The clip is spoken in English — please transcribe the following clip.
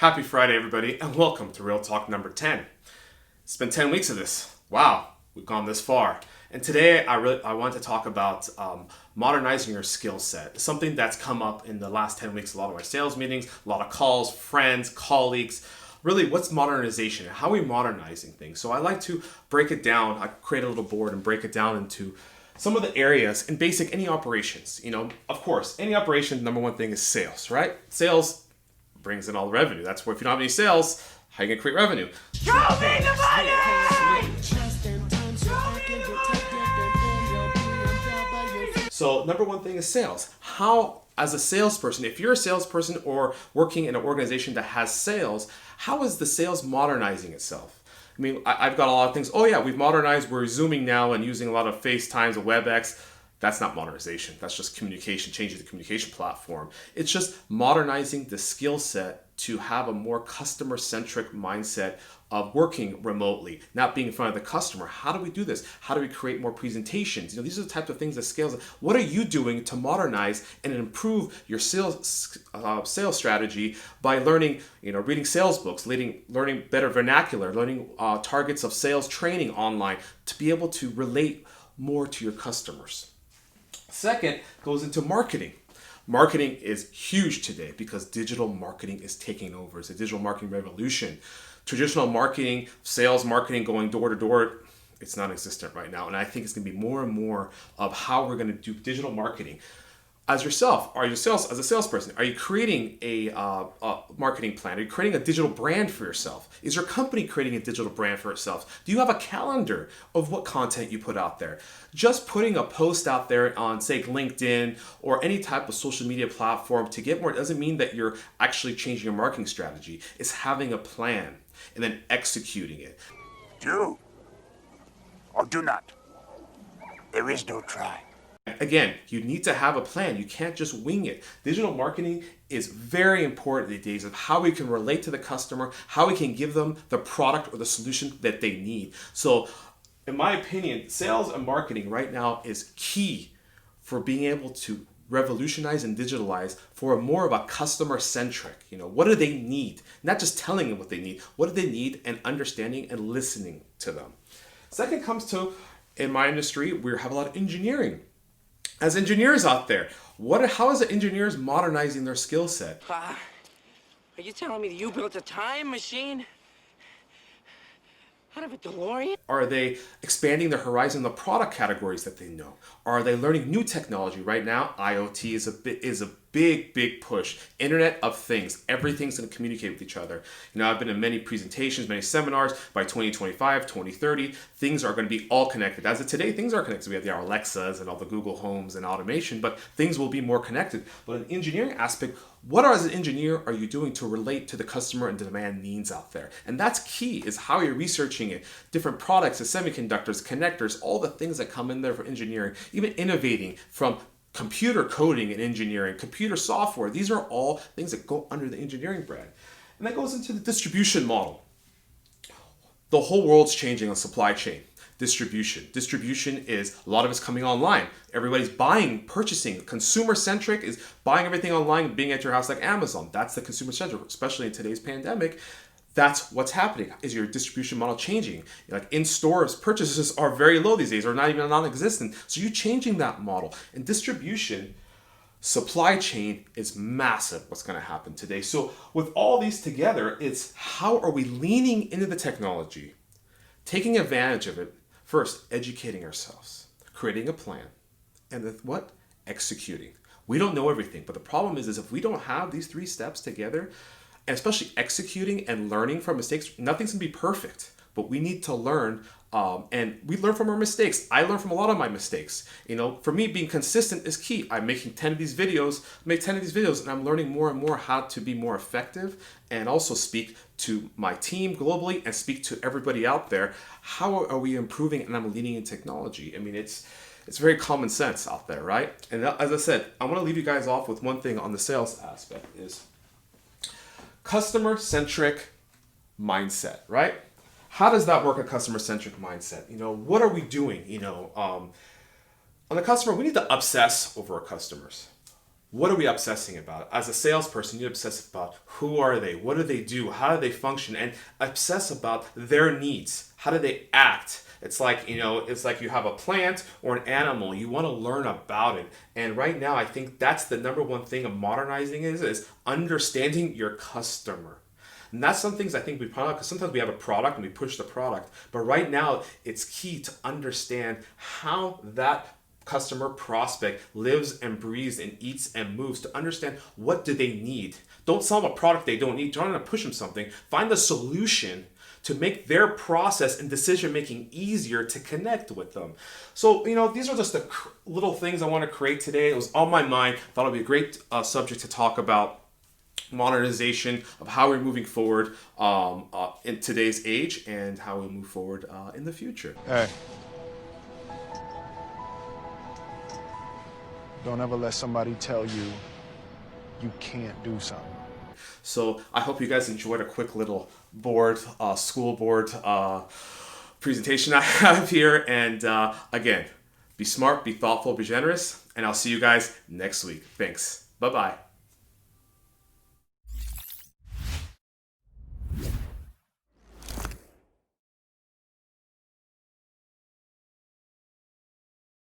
Happy Friday, everybody, and welcome to Real Talk number 10. It's been 10 weeks of this. Wow, we've gone this far. And today I want to talk about modernizing your skill set. Something that's come up in the last 10 weeks, a lot of my sales meetings, a lot of calls, friends, colleagues. Really, what's modernization? How are we modernizing things? So I like to break it down. I create a little board and break it down into some of the areas in basic any operations. Of course, any operation, number one thing is sales, right? Sales brings in all the revenue. That's where if you don't have any sales, how are you gonna create revenue? Show me the money! So number one thing is sales. How, as a salesperson, if you're a salesperson or working in an organization that has sales, how is the sales modernizing itself? I mean, I've got a lot of things. Oh yeah, we've modernized. We're Zooming now and using a lot of FaceTimes and WebEx. That's not modernization. That's just communication, changing the communication platform. It's just modernizing the skill set to have a more customer-centric mindset of working remotely, not being in front of the customer. How do we do this? How do we create more presentations? These are the types of things that scales. What are you doing to modernize and improve your sales strategy by learning, reading sales books, learning better vernacular, learning targets of sales training online to be able to relate more to your customers. Second goes into marketing. Marketing is huge today because digital marketing is taking over. It's a digital marketing revolution. Traditional marketing, sales marketing, going door to door, it's non-existent right now. And I think it's going to be more and more of how we're going to do digital marketing. As yourself, as a salesperson, are you creating a marketing plan? Are you creating a digital brand for yourself? Is your company creating a digital brand for itself? Do you have a calendar of what content you put out there? Just putting a post out there on, say, LinkedIn or any type of social media platform to get more doesn't mean that you're actually changing your marketing strategy. It's having a plan and then executing it. Do or do not. There is no try. Again, you need to have a plan. You can't just wing it. Digital marketing is very important these days of how we can relate to the customer, how we can give them the product or the solution that they need. So, in my opinion, sales and marketing right now is key for being able to revolutionize and digitalize for more of a customer-centric. What do they need? Not just telling them what they need. What do they need and understanding and listening to them. Second comes to, in my industry, we have a lot of engineering. As engineers out there, how is the engineers modernizing their skill set? Are you telling me that you built a time machine out of a DeLorean? Are they expanding their horizon, the product categories that they know? Are they learning new technology? Right now, IoT is a big push. Internet of Things. Everything's going to communicate with each other. I've been in many presentations, many seminars. By 2025, 2030, things are going to be all connected. As of today, things are connected. We have the Alexas and all the Google Homes and automation, but things will be more connected. But in engineering aspect, what as an engineer are you doing to relate to the customer and the demand needs out there? And that's key, is how you're researching it. Different products, the semiconductors, connectors, all the things that come in there for engineering, even innovating from computer coding and engineering, computer software. These are all things that go under the engineering brand. And that goes into the distribution model. The whole world's changing on supply chain. Distribution. Distribution is, a lot of it's coming online. Everybody's purchasing. Consumer-centric is buying everything online, being at your house like Amazon. That's the consumer-centric, especially in today's pandemic. That's what's happening. Is your distribution model changing? Like in-stores, purchases are very low these days, or not even non-existent. So you're changing that model. And distribution, supply chain is massive what's going to happen today. So with all these together, it's how are we leaning into the technology, taking advantage of it, first educating ourselves, creating a plan, and then what? Executing. We don't know everything, but the problem is if we don't have these three steps together, and especially executing and learning from mistakes, nothing's gonna be perfect, but we need to learn, and we learn from our mistakes. I learn from a lot of my mistakes. For me, being consistent is key. I'm making 10 of these videos, and I'm learning more and more how to be more effective and also speak to my team globally and speak to everybody out there. How are we improving? And I'm leading in technology. I mean, it's very common sense out there, right? And as I said, I want to leave you guys off with one thing on the sales aspect is customer-centric mindset, right? How does that work, a customer-centric mindset? What are we doing? On the customer, we need to obsess over our customers. what are we obsessing about? As a salesperson, you obsess about who are they, what do they do, how do they function, and obsess about their needs. How do they act? It's like, it's like you have a plant or an animal. You want to learn about it. And right now, I think that's the number one thing of modernizing is understanding your customer. And that's some things I think we probably, because sometimes we have a product and we push the product. But right now, it's key to understand how that customer prospect lives and breathes and eats and moves, to understand what do they need. Don't sell them a product they don't need. Don't push them something. Find the solution to make their process and decision making easier to connect with them. So, these are just the little things I want to create today. It was on my mind. Thought it'd be a great subject to talk about. Modernization of how we're moving forward in today's age and how we move forward in the future. Hey. Don't ever let somebody tell you you can't do something. So I hope you guys enjoyed a quick little school board presentation I have here. And again, be smart, be thoughtful, be generous. And I'll see you guys next week. Thanks. Bye-bye.